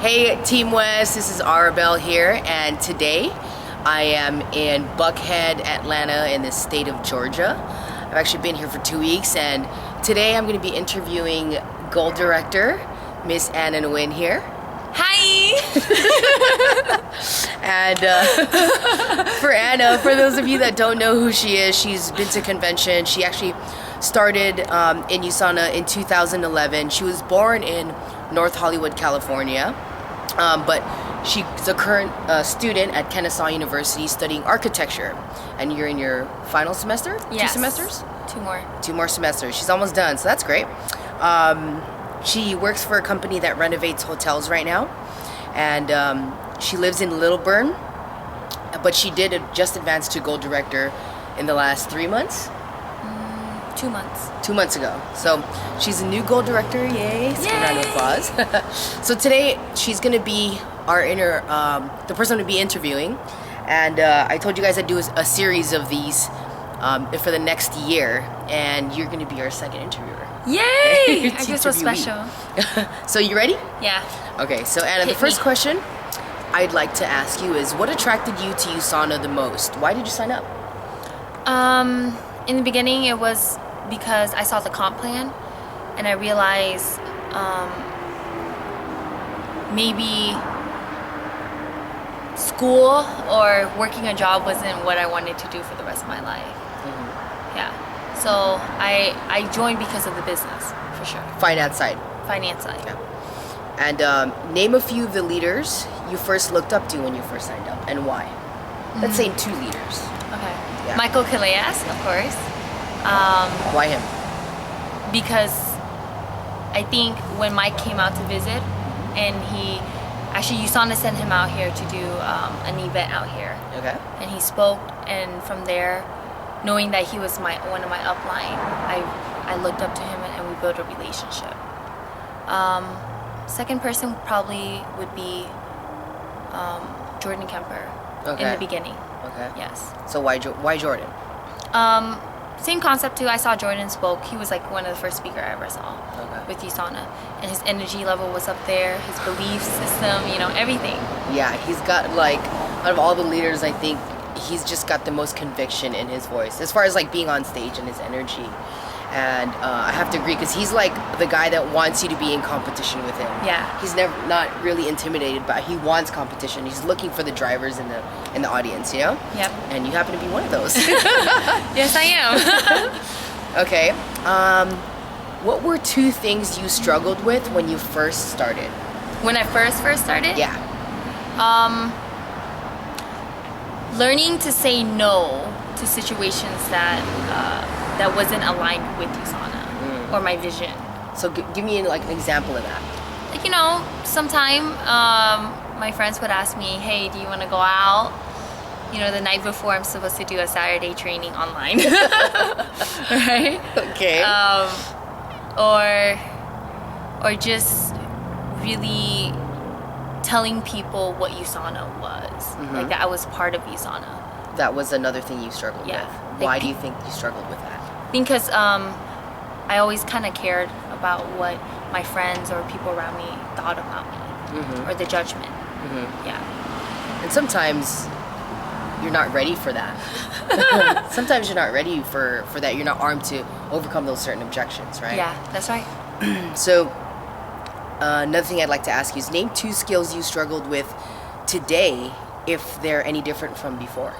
Hey Team West, this is Arabelle here, and today I am in Buckhead, Atlanta in the state of Georgia. I've actually been here for 2 weeks, and today I'm going to be interviewing Gold Director Miss Ana Nguyen here. Hi! And for Anna, for those of you that don't know who she is, she's been to convention. She actually started in USANA in 2011. She was born in North Hollywood, California, but she's a current student at Kennesaw University studying architecture. And you're in your final semester? Yes. 2 semesters? 2 more. 2 more semesters. She's almost done, so that's great. She works for a company that renovates hotels right now, and she lives in Little Burn, but she did just advance to Gold Director in the last 3 months? 2 months. 2 months ago. So she's a new Gold Director, yay! So round of applause. So today she's gonna be the person I'm gonna be interviewing, and I told you guys I'd do a series of these for the next year, and you're gonna be our second interviewer. Yay! I feel so special. So you ready? Yeah. Okay, so Anna, the first question I'd like to ask you is, what attracted you to USANA the most? Why did you sign up? In the beginning, it was because I saw the comp plan, and I realized maybe school or working a job wasn't what I wanted to do for the rest of my life. Mm-hmm. Yeah. So I joined because of the business, for sure. Finance side. Finance side. Yeah. And name a few of the leaders you first looked up to when you first signed up, and why? Let's say 2 leaders. Okay. Yeah. Michael Calleas, of course. Why him? Because I think when Mike came out to visit, and USANA sent him out here to do an event out here. Okay. And he spoke, and from there, knowing that he was one of my upline, I looked up to him, and we built a relationship. Second person probably would be Jordan Kemper. Okay. In the beginning. Okay. Yes. So why Jordan? Same concept too. I saw Jordan spoke. He was like one of the first speaker I ever saw with USANA, and his energy level was up there. His belief system, everything. Yeah, he's got out of all the leaders, I think he's just got the most conviction in his voice as far as being on stage and his energy. And I have to agree, because he's like the guy that wants you to be in competition with him. Yeah. He's not really intimidated, but he wants competition. He's looking for the drivers in the audience, Yep. And you happen to be one of those. Yes, I am. Okay. What were 2 things you struggled with when you first started? When I first started? Yeah. Learning to say no to situations that wasn't aligned with USANA or my vision. So give me an example of that. Sometime my friends would ask me, hey, do you want to go out? The night before I'm supposed to do a Saturday training online. Right? Okay. Or just really telling people what USANA was. Mm-hmm. That I was part of USANA. That was another thing you struggled with. Why do you think you struggled with that? Because I always kind of cared about what my friends or people around me thought about me, or the judgment. Mm-hmm. Yeah. And sometimes you're not ready for that. Sometimes you're not ready for that. You're not armed to overcome those certain objections, right? Yeah, that's right. So another thing I'd like to ask you is, name 2 skills you struggled with today, if they're any different from before.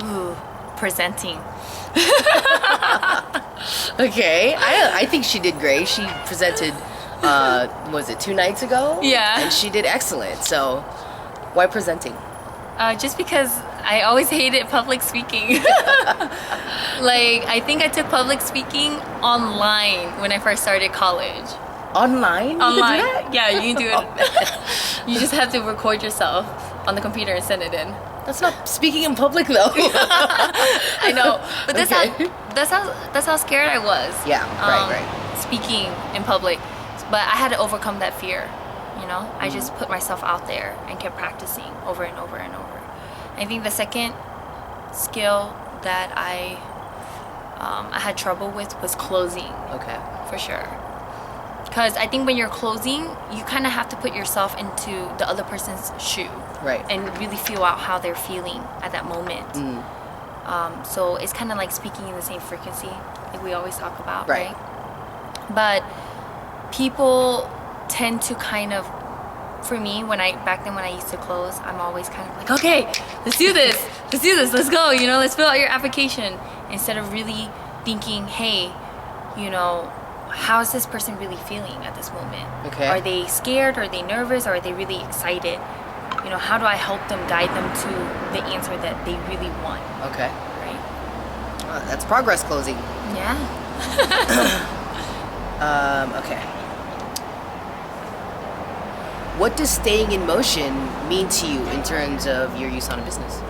Ooh, presenting. Okay, I think she did great. She presented, was it 2 nights ago? Yeah. And she did excellent. So why presenting? Just because I always hated public speaking. I think I took public speaking online when I first started college. Online? You Online. can do that? Yeah, you can do it. You just have to record yourself on the computer and send it in. That's not speaking in public though. I know, but that's Okay. how scared I was. Yeah, right. Speaking in public, but I had to overcome that fear. I just put myself out there and kept practicing over and over and over. I think the second skill that I had trouble with was closing. Okay. For sure. Because I think when you're closing, you kind of have to put yourself into the other person's shoe. Right. And really feel out how they're feeling at that moment. So it's kind of like speaking in the same frequency, like we always talk about, right? But people tend to kind of, for me, back then when I used to close, I'm always kind of like, okay, let's do this, let's go, let's fill out your application, instead of really thinking, hey, how is this person really feeling at this moment? Okay. Are they scared? Are they nervous? Or are they really excited? How do I help them, guide them to the answer that they really want? Okay. Right? That's progress closing. Yeah. Okay. What does staying in motion mean to you in terms of your USANA business?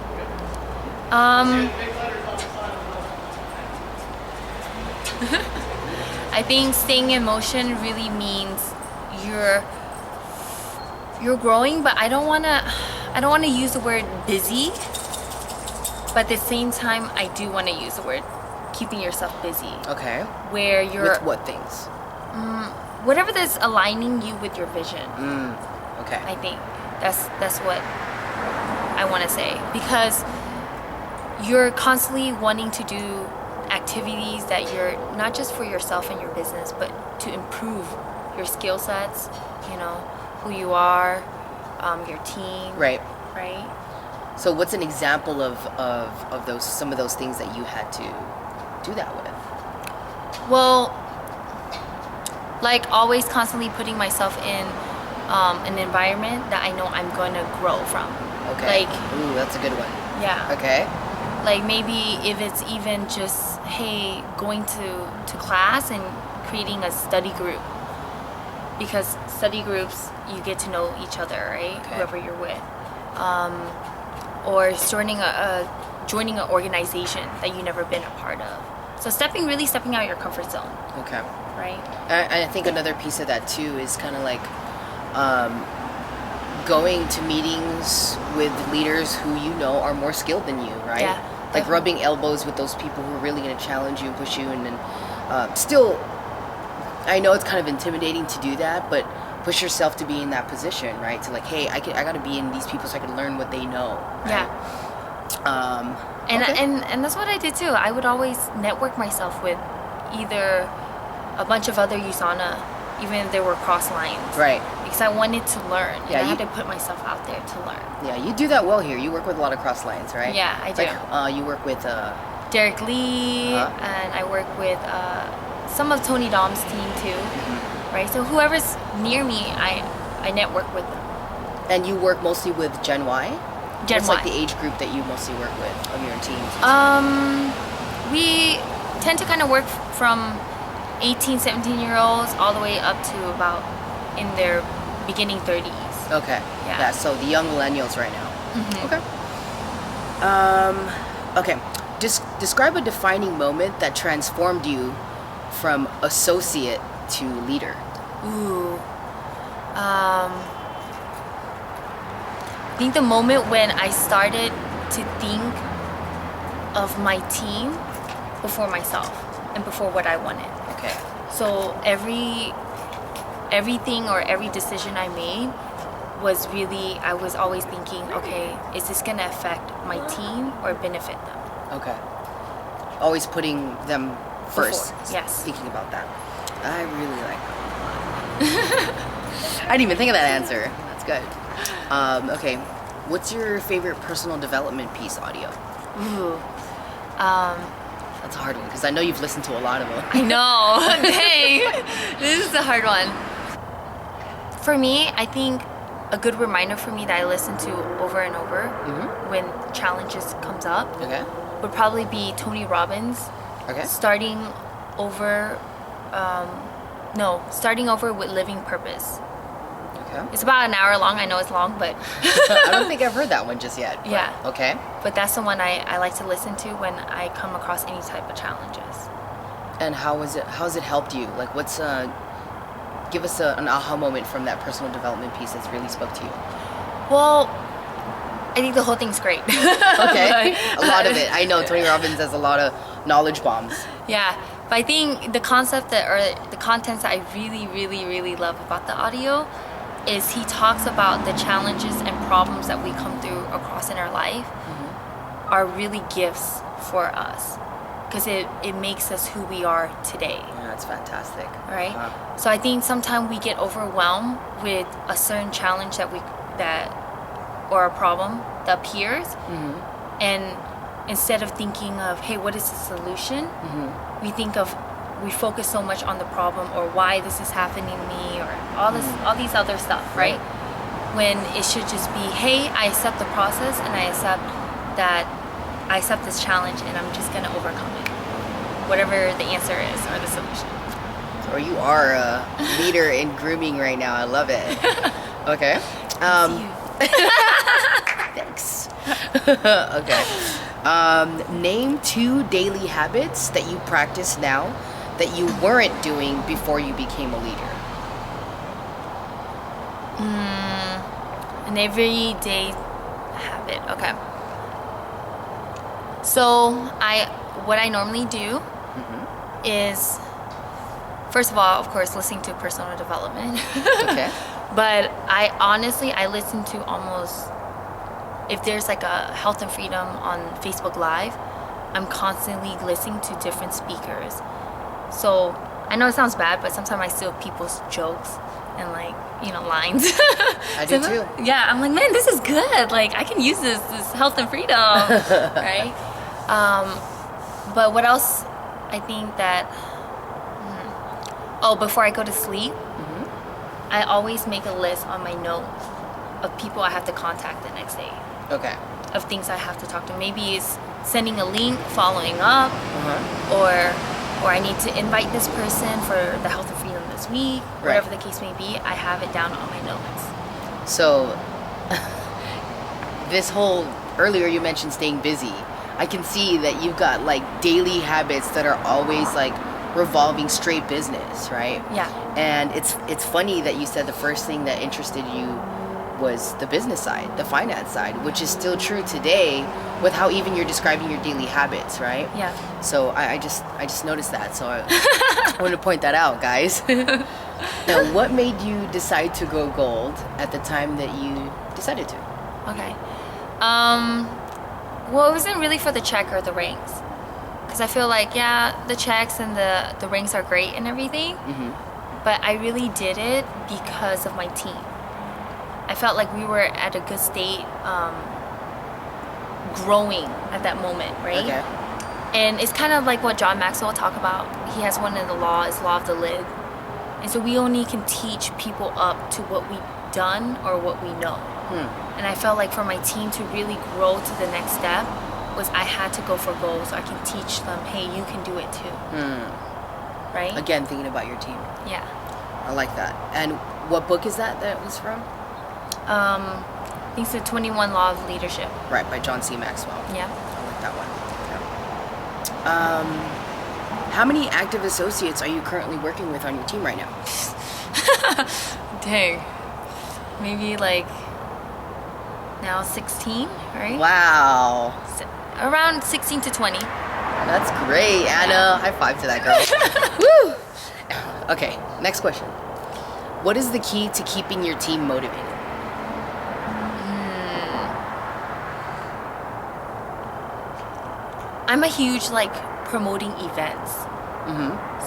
I think staying in motion really means you're growing, but I don't wanna use the word busy. But at the same time, I do want to use the word keeping yourself busy. Okay. Where you're With what things? Whatever that's aligning you with your vision. Okay. I think that's what I want to say, because you're constantly wanting to do activities that you're not just for yourself and your business, but to improve your skill sets, who you are, your team. Right. Right. So what's an example of some of those things that you had to do that with? Well, like always constantly putting myself in an environment that I know I'm going to grow from. Okay. Like, ooh, that's a good one. Yeah. Okay. Like maybe if it's even just, hey, going to class and creating a study group. Because study groups, you get to know each other, right? Okay. Whoever you're with. Or joining an organization that you've never been a part of. So really stepping out of your comfort zone. Okay. Right? I think another piece of that too is kind of like going to meetings with leaders who are more skilled than you, right? Yeah, like definitely. rubbing elbows with those people who are really going to challenge you and push you, and then still, I know it's kind of intimidating to do that, but push yourself to be in that position, right? To like, hey, I got to be in these people so I can learn what they know. Right? Yeah. Okay. And that's what I did too. I would always network myself with either a bunch of other USANA, even if they were cross lines. Right. Because I wanted to learn. Yeah, and I had to put myself out there to learn. Yeah, you do that well here. You work with a lot of cross lines, right? Yeah, I do. Like, you work with Derek Lee, and I work with some of Tony Dom's team too. Right? So whoever's near me, I network with them. And you work mostly with Gen Y? Gen What's Y. like the age group that you mostly work with of your teams? We tend to kind of work from 18, 17-year-olds all the way up to about in their beginning 30s. Okay. Yeah. So the young millennials right now. Okay. Okay. Describe a defining moment that transformed you from associate to leader. Ooh. I think the moment when I started to think of my team before myself and before what I wanted. Okay. So everything or every decision I made was really, I was always thinking, okay, is this gonna affect my team or benefit them? Okay. Always putting them first. Before, yes. Thinking about that. I really like that a lot. I didn't even think of that answer. That's good. Okay. What's your favorite personal development piece audio? Ooh. That's a hard one because I know you've listened to a lot of them. I know. Dang. This is a hard one. For me, I think a good reminder for me that I listen to over and over when challenges comes up Okay. would probably be Tony Robbins. Okay. Starting over with Living Purpose. Okay. It's about an hour long. I know it's long, but I don't think I've heard that one just yet. But Yeah. Okay. but that's the one I like to listen to when I come across any type of challenges. And how's it helped you? Like, give us an aha moment from that personal development piece that's really spoke to you. Well, I think the whole thing's great. Okay. A lot of it. I know Tony Robbins has a lot of knowledge bombs. Yeah, But I think the concept that, or the contents that I really, really, really love about the audio is he talks about the challenges and problems that we come through across in our life are really gifts for us, because it makes us who we are today. Yeah, that's fantastic. Right? So I think sometimes we get overwhelmed with a certain challenge or a problem that appears, and instead of thinking of, hey, what is the solution, we focus so much on the problem or why this is happening to me or all these other stuff, right? When it should just be, hey, I accept the process and I accept this challenge and I'm just gonna overcome it, whatever the answer is or the solution. Or you are a leader in grooming right now. I love it. Okay. Thanks. Okay. Name 2 daily habits that you practice now that you weren't doing before you became a leader. An everyday habit. Okay. So what I normally do is, first of all, of course, listening to personal development. Okay. But I listen to almost, if there's like a health and freedom on Facebook Live, I'm constantly listening to different speakers. So I know it sounds bad, but sometimes I steal people's jokes and lines. I do too. Yeah, I'm like, man, this is good. Like I can use this health and freedom, right? But what else? I think that. Before I go to sleep, I always make a list on my notes of people I have to contact the next day. Okay. Of things I have to talk to. Maybe it's sending a link, following up, or I need to invite this person for the health and freedom this week. Whatever the case may be, I have it down on my notes. So, earlier you mentioned staying busy. I can see that you've got daily habits that are always revolving straight business, right? Yeah. And it's funny that you said the first thing that interested you was the business side, the finance side, which is still true today with how even you're describing your daily habits, right? Yeah. So I just noticed that, so I want to point that out, guys. Now, what made you decide to go gold at the time that you decided to? Okay. Well, it wasn't really for the check or the ranks. Because I feel like, yeah, the checks and the ranks are great and everything. But I really did it because of my team. I felt like we were at a good state, growing at that moment, right? Okay. And it's kind of like what John Maxwell talk about. He has one in the law, is law of the lid. And so we only can teach people up to what we've done or what we know. And I felt like for my team to really grow to the next step was I had to go for gold so I can teach them, hey, you can do it too. Right? Again, thinking about your team. Yeah. I like that. And what book is that was from? I think it's the 21 Law of Leadership. Right, by John C. Maxwell. Yeah. I like that one. Yeah. How many active associates are you currently working with on your team right now? Dang. Maybe now 16, right? Wow. Around 16 to 20. That's great, Anna. High five to that girl. Woo! Okay, next question. What is the key to keeping your team motivated? I'm a huge promoting events.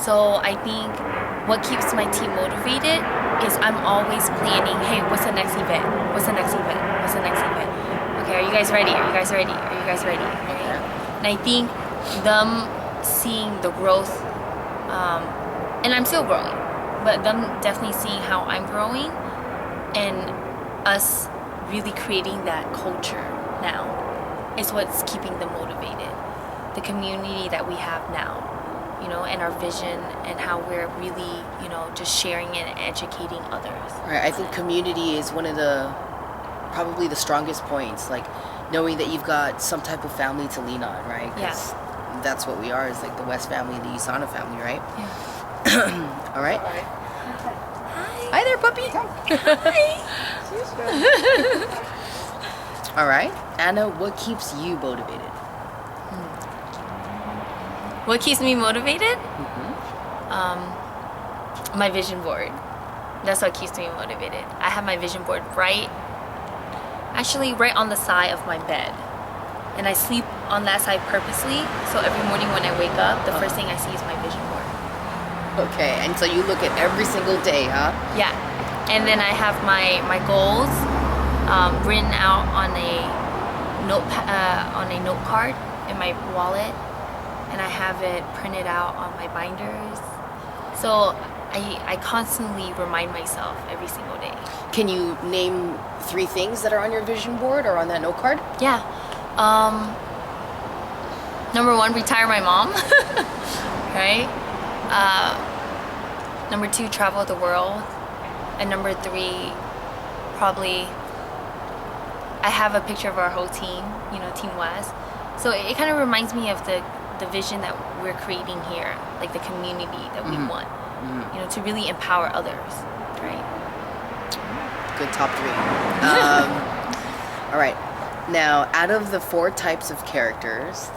So I think what keeps my team motivated is I'm always planning, hey, what's the next event? What's the next event? What's the next event? Okay, are you guys ready? Are you guys ready? Are you guys ready? Okay. And I think them seeing the growth, and I'm still growing, but them definitely seeing how I'm growing and us really creating that culture now is what's keeping them motivated. The community that we have now, and our vision and how we're really, just sharing and educating others. Right, I think community is one of probably the strongest points, knowing that you've got some type of family to lean on, right? 'Cause that's what we are, is the West family, the USANA family, right? Yeah. All right. Hi. Hi there, puppy. Hi. All right, Anna, what keeps you motivated? What keeps me motivated? My vision board. That's what keeps me motivated. I have my vision board right on the side of my bed. And I sleep on that side purposely. So every morning when I wake up, the first thing I see is my vision board. Okay, and so you look at every single day, huh? Yeah. And then I have my goals written out on a note card in my wallet, and I have it printed out on my binders. So I constantly remind myself every single day. Can you name 3 things that are on your vision board or on that note card? Yeah. Number 1, retire my mom. Right? Number 2, travel the world. And number 3, probably I have a picture of our whole team, Team West. So it kind of reminds me of the vision that we're creating here, like the community that we want, to really empower others, right? Good top 3. All right. Now, out of the 4 types of characters,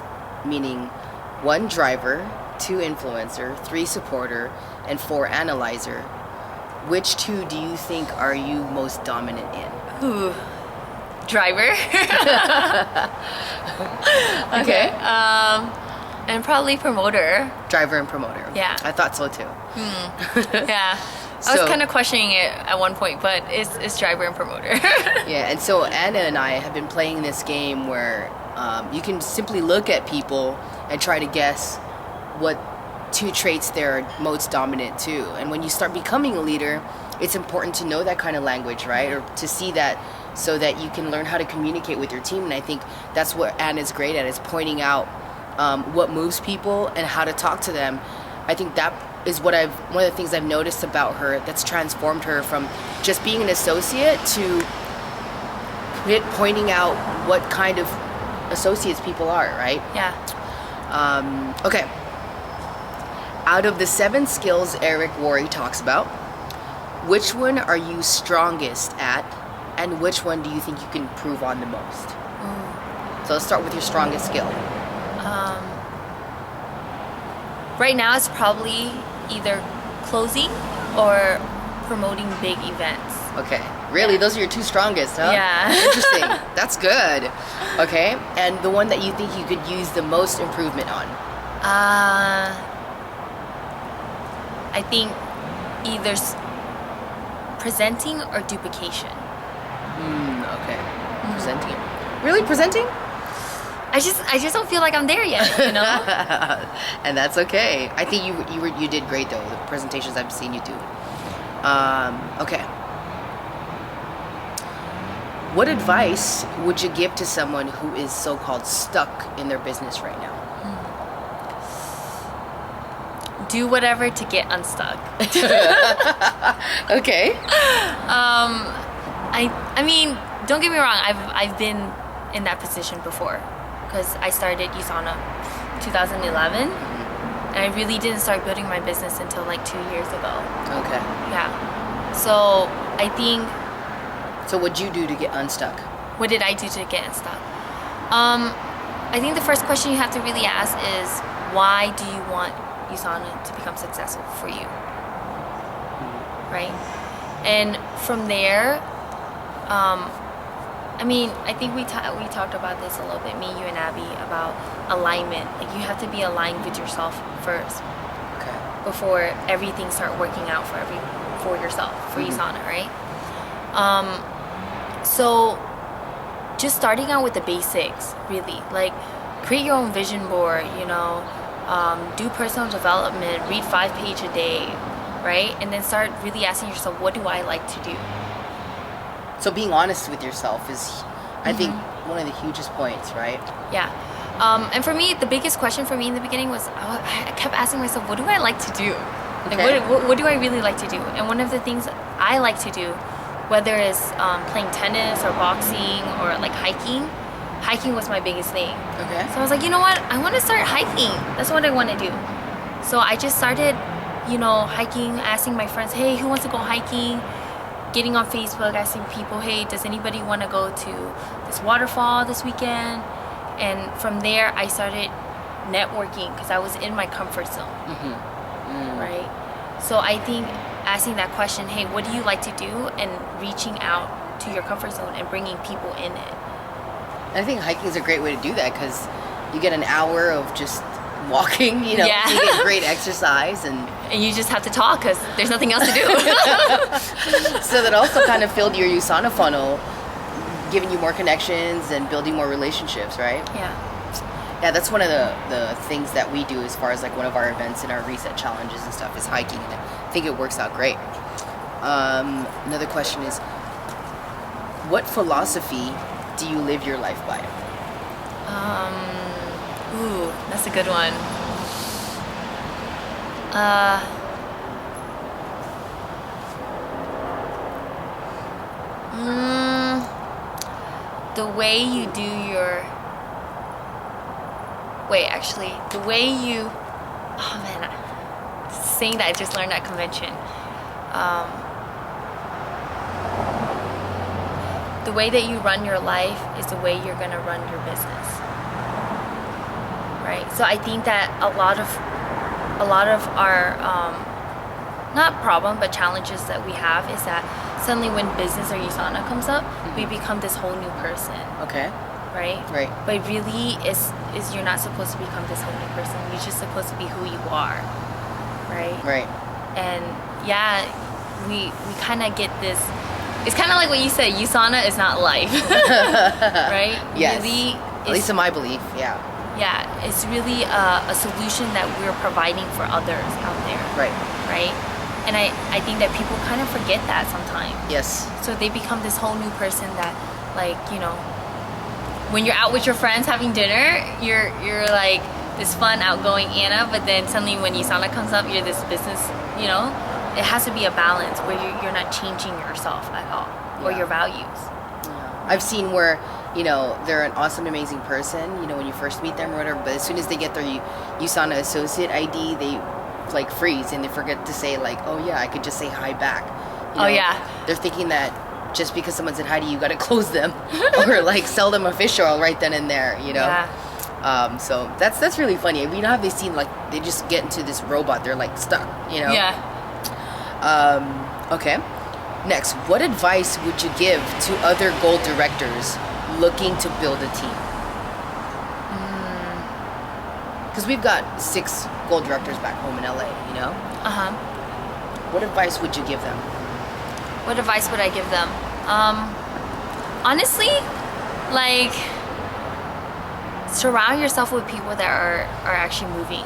meaning 1 driver, 2 influencer, 3 supporter, and 4 analyzer, which 2 do you think are you most dominant in? Ooh. Driver. Okay. And probably promoter. Driver and promoter. Yeah. I thought so too. Yeah. I was kind of questioning it at one point, but it's driver and promoter. Yeah, and so Anna and I have been playing this game where you can simply look at people and try to guess what 2 traits they're most dominant to. And when you start becoming a leader, it's important to know that kind of language, right? Or to see that so that you can learn how to communicate with your team. And I think that's what Anna's great at, is pointing out what moves people and how to talk to them. I think that is one of the things I've noticed about her that's transformed her from just being an associate to pointing out what kind of associates people are, right? Yeah. Okay. Out of the 7 skills Eric Worre talks about, which one are you strongest at, and which one do you think you can improve on the most? So let's start with your strongest skill. Right now it's probably either closing or promoting big events. Okay. Really? Those are your 2 strongest, huh? Yeah. Interesting. That's good. Okay. And the one that you think you could use the most improvement on? I think either presenting or duplication. Okay. Presenting. Really? Presenting? I just don't feel like I'm there yet, And that's okay. I think you did great though. The presentations I've seen you do. Okay. What advice would you give to someone who is so-called stuck in their business right now? Do whatever to get unstuck. Okay. I mean, don't get me wrong. I've been in that position before, because I started USANA 2011, and I really didn't start building my business until like 2 years ago. Okay. Yeah. So I think. So what'd you do to get unstuck? What did I do to get unstuck? I think the first question you have to really ask is, why do you want USANA to become successful for you? Right? And from there, I mean, I think we talked about this a little bit, me, you, and Abby, about alignment. Like, you have to be aligned with yourself first. Okay. Before everything start working out for yourself, for USANA, right? So just starting out with the basics, really, like create your own vision board, do personal development, read 5 pages a day, right? And then start really asking yourself, what do I like to do? So being honest with yourself is, I think, one of the hugest points, right? Yeah. And for me, the biggest question for me in the beginning was, I kept asking myself, what do I like to do? Like, Okay. what do I really like to do? And one of the things I like to do, whether it's playing tennis or boxing or like hiking was my biggest thing. Okay. So I was like, you know what? I want to start hiking. That's what I want to do. So I just started, hiking, asking my friends, hey, who wants to go hiking? Getting on Facebook, asking people, hey, does anybody want to go to this waterfall this weekend? And from there, I started networking because I was in my comfort zone, right? So I think asking that question, hey, what do you like to do, and reaching out to your comfort zone and bringing people in it. And I think hiking is a great way to do that because you get an hour of just walking, you know, Yeah. you get great exercise, and you just have to talk because there's nothing else to do. so that also kind of filled your USANA funnel, giving you more connections and building more relationships, right? Yeah, that's one of the things that we do as far as like one of our events and our reset challenges and stuff is hiking, and I think it works out great. Another question is, what philosophy do you live your life by? Ooh, that's a good one. The way you do your... Wait, actually, the way you... Oh man, saying that I just learned at convention. The way that you run your life is the way you're gonna run your business, right? So I think that a lot of our not problem but challenges that we have is that suddenly when business or USANA comes up, we become this whole new person. Okay. Right? Right. But really is you're not supposed to become this whole new person. You're just supposed to be who you are. Right? Right. And yeah, we kind of get this. It's kind of like what you said, USANA is not life. Right? Yes. Really, at least in my belief, yeah. Yeah, it's really a solution that we're providing for others out there. Right. Right? And I think that people kind of forget that sometimes. Yes. So they become this whole new person that, like, you know, when you're out with your friends having dinner, you're like this fun, outgoing Anna, but then suddenly when USANA comes up, you're this business, you know? It has to be a balance where you're not changing yourself at all, or your values. Yeah. I've seen where, you know, they're an awesome, amazing person, you know, when you first meet them or whatever, but as soon as they get their USANA associate ID, they like freeze and they forget to say like, oh yeah, I could just say hi back. You know, oh yeah. They're thinking that just because someone said hi to you, you gotta close them or like sell them a fish oil right then and there, you know? Yeah. So that's really funny. You know how they seem like they just get into this robot, they're like stuck, you know? Yeah. Okay. Next, what advice would you give to other gold directors looking to build a team? Because we've got 6 gold directors back home in LA, you know? Uh-huh. What advice would you give them? What advice would I give them? Honestly, like, surround yourself with people that are actually moving.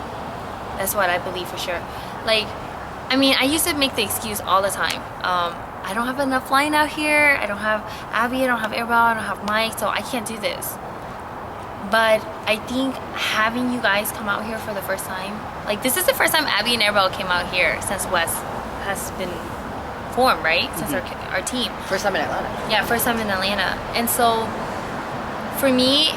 That's what I believe for sure. Like, I mean, I used to make the excuse all the time. I don't have enough flying out here. I don't have Abby. I don't have Airball. I don't have Mike. So I can't do this. But I think having you guys come out here for the first time, like this is the first time Abby and Airball came out here since WEST has been formed, right? Since our team. First time in Atlanta. Yeah, first time in Atlanta. And so for me,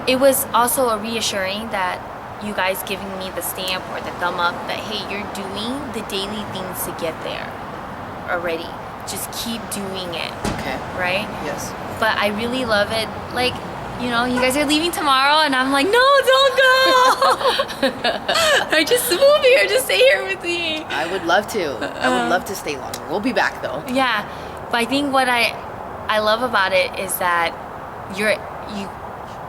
it was also a reassuring that you guys giving me the stamp or the thumb up that, hey, you're doing the daily things to get there already. Just keep doing it. Okay. Right? Yes. But I really love it. Like, you know, you guys are leaving tomorrow and I'm like, no, don't go. I just move here. Just stay here with me. I would love to. I would love to stay longer. We'll be back though. Yeah. But I think what I love about it is that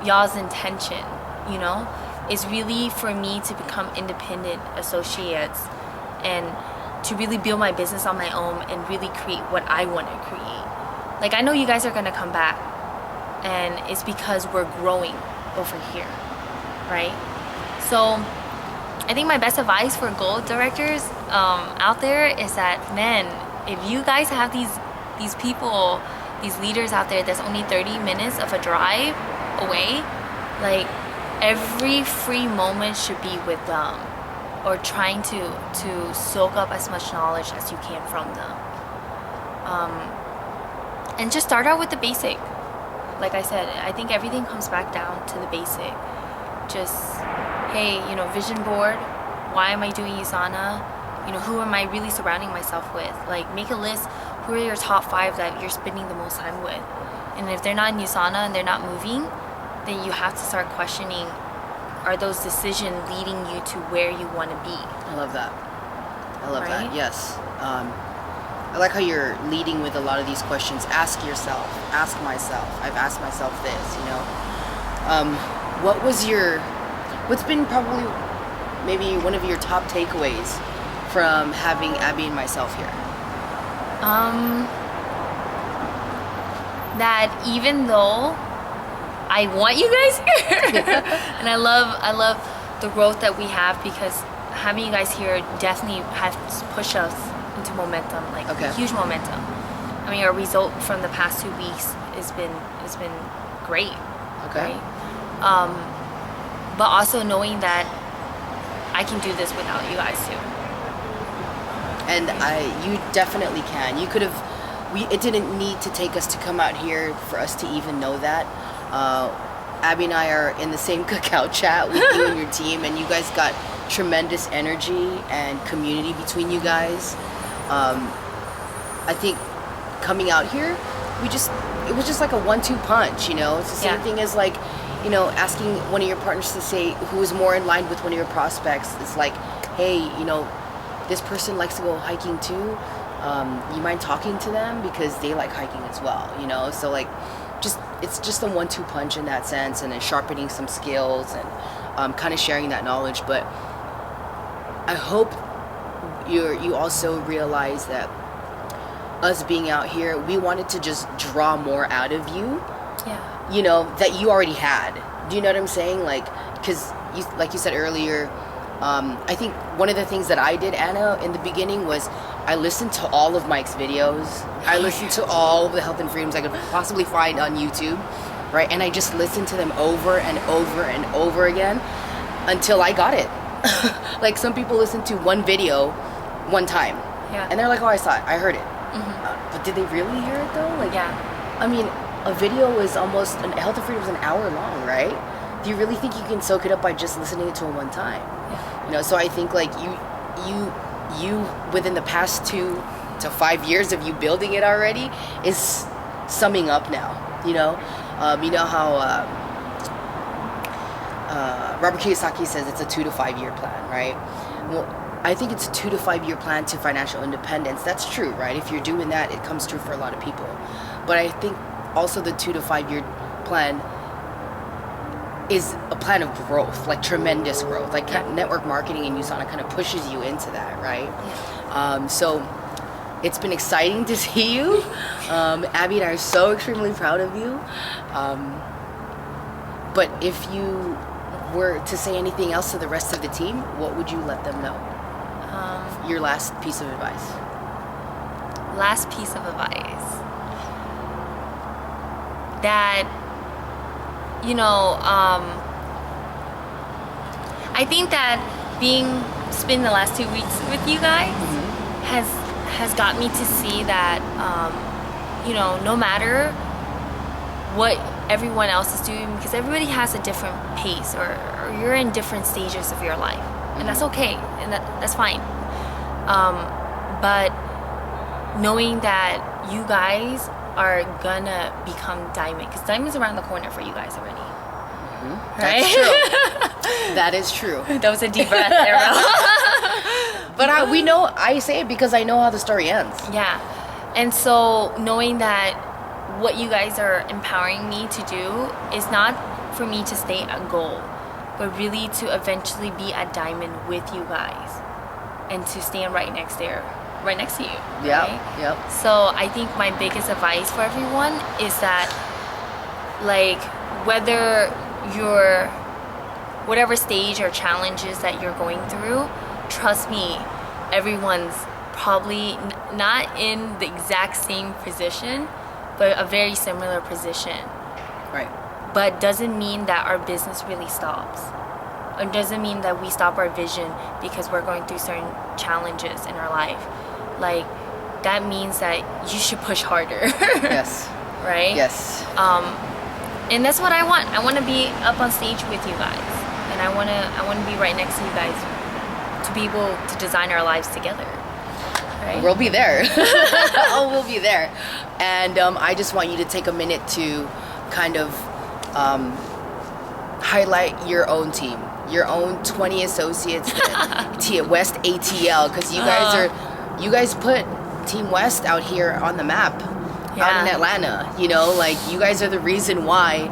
y'all's intention, you know, is really for me to become independent associates and to really build my business on my own and really create what I want to create. Like, I know you guys are going to come back, and it's because we're growing over here, right? So I think my best advice for gold directors out there is that, man, if you guys have these people, these leaders out there that's only 30 minutes of a drive away, like, every free moment should be with them, or trying to soak up as much knowledge as you can from them. And just start out with the basic. Like I said, I think everything comes back down to the basic. Just, hey, you know, vision board. Why am I doing USANA? You know, who am I really surrounding myself with? Like, make a list. Who are your top 5 that you're spending the most time with? And if they're not in USANA and they're not moving, then you have to start questioning are those decisions leading you to where you want to be? I love that. I love Right? that. Yes. I like how you're leading with a lot of these questions. Ask yourself. Ask myself. I've asked myself this. What's been probably maybe one of your top takeaways from having Abby and myself here? That even though I want you guys here, and I love the growth that we have, because having you guys here definitely has pushed us into momentum, like huge momentum. I mean, our result from the past 2 weeks has been great. Okay. Right? But also knowing that I can do this without you guys too. And you definitely can. You could have. It didn't need to take us to come out here for us to even know that. Abby and I are in the same cookout chat with you and your team, and you guys got tremendous energy and community between you guys. I think coming out here, it was just like a 1-2 punch. It's the same thing as like, asking one of your partners to say who is more in line with one of your prospects. It's like, hey, this person likes to go hiking too. You mind talking to them because they like hiking as well, So like, it's just a 1-2 punch in that sense, and then sharpening some skills and kind of sharing that knowledge. But I hope you also realize that us being out here, we wanted to just draw more out of you. Yeah. That you already had. Do you know what I'm saying? Like, because like you said earlier, I think one of the things that I did, Anna, in the beginning was I listened to all of Mike's videos. I listened to all of the health and freedoms I could possibly find on YouTube, right? And I just listened to them over and over and over again until I got it. Like, some people listen to one video one time, and they're like, oh, I saw it, I heard it. But did they really hear it though? Like, I mean, a video is almost, health and freedom is an hour long, right? Do you really think you can soak it up by just listening to it one time? So I think like you within the past 2 to 5 years of you building it already is summing up now. You know how Robert Kiyosaki says it's a 2 to 5 year plan, right? Well, I think it's a 2 to 5 year plan to financial independence. That's true, right? If you're doing that, it comes true for a lot of people. But I think also the 2 to 5 year plan is a plan of growth, like tremendous growth. Like network marketing in USANA kind of pushes you into that, right? So it's been exciting to see you. Abby and I are so extremely proud of you. But if you were to say anything else to the rest of the team, what would you let them know? Your last piece of advice. Last piece of advice. That, I think that spending the last 2 weeks with you guys has got me to see that, no matter what everyone else is doing, because everybody has a different pace, or you're in different stages of your life, and that's okay, and that's fine. But knowing that you guys are gonna become diamond, because diamond's around the corner for you guys already. Right? That's true. That is true. That was a deep breath there. But I say it because I know how the story ends. Yeah. And so knowing that what you guys are empowering me to do is not for me to stay at gold, but really to eventually be at diamond with you guys, and to stand right next to you. Yeah. Right? Yep. So I think my biggest advice for everyone is that, like, whether you're whatever stage or challenges that you're going through, trust me, everyone's probably not in the exact same position, but a very similar position. Right. But doesn't mean that our business really stops. It doesn't mean that we stop our vision because we're going through certain challenges in our life. Like, that means that you should push harder. Yes. Right? Yes. And that's what I want. I want to be up on stage with you guys, and I want to be right next to you guys to be able to design our lives together. Right? We'll be there. Oh, we'll be there. And I just want you to take a minute to kind of highlight your own team. your own 20 associates at West ATL, because you guys put Team West out here on the map, out in Atlanta. You know, like, you guys are the reason why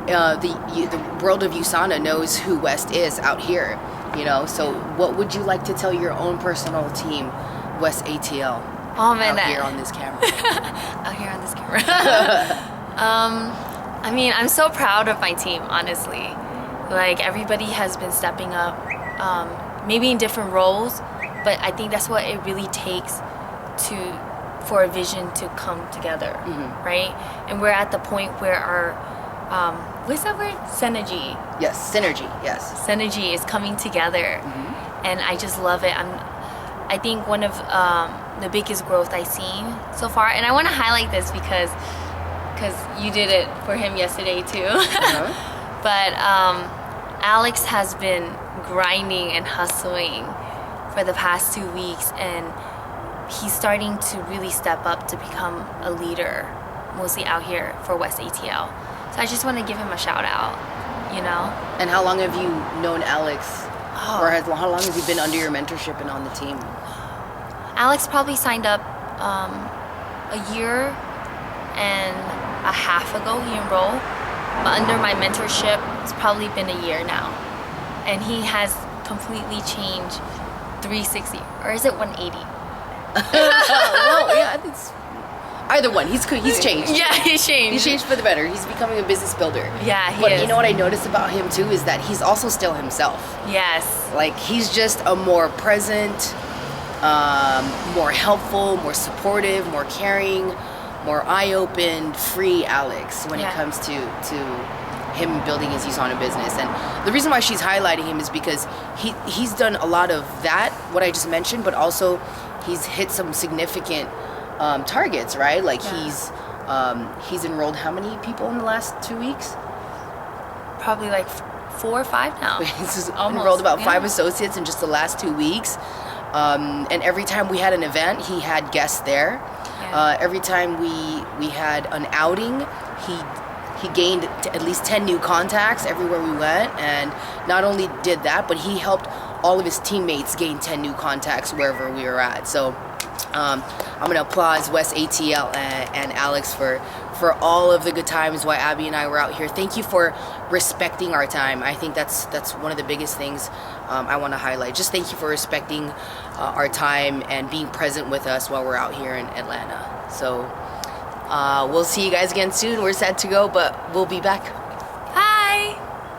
the world of USANA knows who West is out here. You know, so what would you like to tell your own personal team, West ATL? Oh man, out here on this camera. Out here on this camera. I mean, I'm so proud of my team, honestly. Like, everybody has been stepping up, maybe in different roles, but I think that's what it really takes for a vision to come together, right? And we're at the point where our what's that word? Synergy. Yes, synergy. Yes. Synergy is coming together, and I just love it. I think one of the biggest growth I've seen so far, and I want to highlight this because you did it for him yesterday too. But Alex has been grinding and hustling for the past 2 weeks, and he's starting to really step up to become a leader, mostly out here for West ATL. So I just want to give him a shout out, you know. And how long have you known Alex? Or how long has he been under your mentorship and on the team? Alex probably signed up a year and a half ago. He enrolled, but under my mentorship, it's probably been a year now, and he has completely changed 360, or is it 180? Well, yeah, it's either one. He's changed. Yeah, he's changed. He's changed for the better. He's becoming a business builder. Yeah, he But is. you know what I noticed about him too is that he's also still himself. Yes. Like, he's just a more present, more helpful, more supportive, more caring, more eye-opened, free Alex when it comes to him building his USANA business. And the reason why she's highlighting him is because he's done a lot of that, what I just mentioned, but also he's hit some significant targets, right? Like, he's enrolled how many people in the last 2 weeks? Probably like 4 or 5 now. He's enrolled about 5 associates in just the last 2 weeks. And every time we had an event, he had guests there. Every time we had an outing, he gained at least 10 new contacts everywhere we went. And not only did that, but he helped all of his teammates gain 10 new contacts wherever we were at. So I'm going to applaud West ATL and Alex for all of the good times while Abby and I were out here. Thank you for respecting our time. I think that's one of the biggest things I want to highlight. Just thank you for respecting our time and being present with us while we're out here in Atlanta. So we'll see you guys again soon. We're sad to go, but we'll be back.